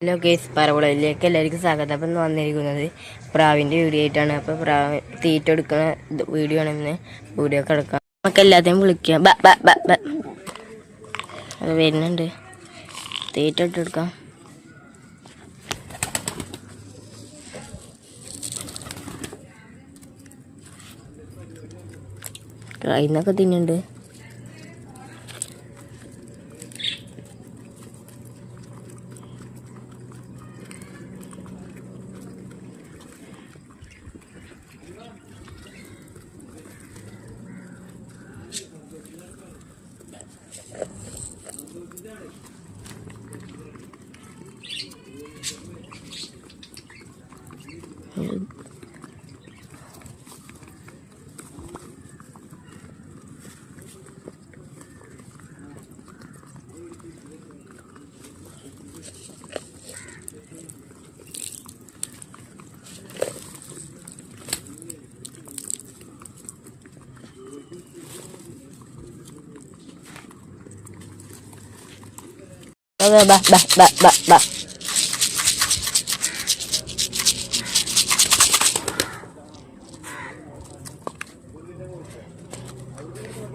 Hello case പറവളയിലേക്ക് എല്ലാവർക്കും സ്വാഗതം. അപ്പം ഇന്ന് വന്നിരിക്കുന്നത് പ്രാവിൻ്റെ വീഡിയോ ആയിട്ടാണ്. അപ്പോൾ പ്രാവ് തീറ്റ എടുക്കുന്ന വീഡിയോ ആണ്. ഇന്ന് വീഡിയോ ഒക്കെ എടുക്കാം. നമുക്ക് എല്ലാத்தைയും വിളിക്കാം. അത് വരുന്നുണ്ട്. തീറ്റ ഇട്ടെടുക്കാം. ഇന്നൊക്കെ തിന്നുണ്ട്.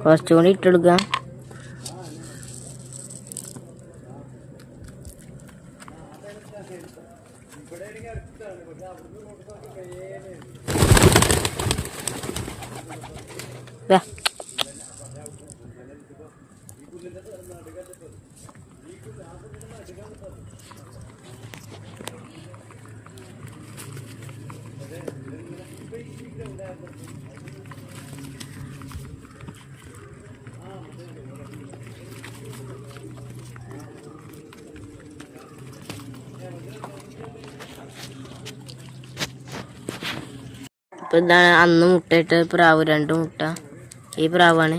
കുറച്ചുകൂടി ഇട്ടെടുക്കാം. ഇപ്പം ഇതാണ് അന്ന് മുട്ടയിട്ട് പ്രാവ്, 2 മുട്ട. ഈ പ്രാവാണ്.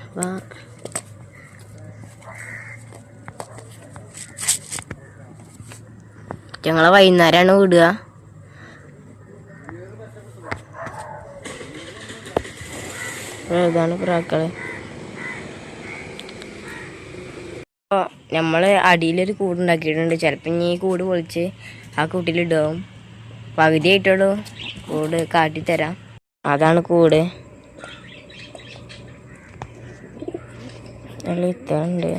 അപ്പം ഞങ്ങളെ വൈകുന്നേരമാണ് വിടുക. ഇതാണ് പ്രാക്കള്. അപ്പോൾ നമ്മൾ അടിയിലൊരു കൂടുണ്ടാക്കിയിട്ടുണ്ട്. ചിലപ്പോൾ ഇനി ഈ കൂട് പൊളിച്ച് ആ കൂട്ടിലിടാവും. പകുതി ആയിട്ടുള്ളൂ. കൂട് കാട്ടിത്തരാം. അതാണ് കൂട്. നല്ല ഇത്തുണ്ട്.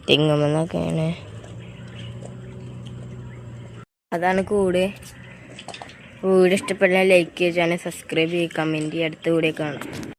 തെങ്ങുമെന്നൊക്കെയാണ്. അതാണ് കൂട്. വീഡിയോ ഇഷ്ടപ്പെട്ടാൽ ലൈക്ക് ചെയ്യുക, ചാനൽ സബ്സ്ക്രൈബ് ചെയ്യുക, കമൻറ്റ് ചെയ്യുക. അടുത്ത വീഡിയോ കാണാം.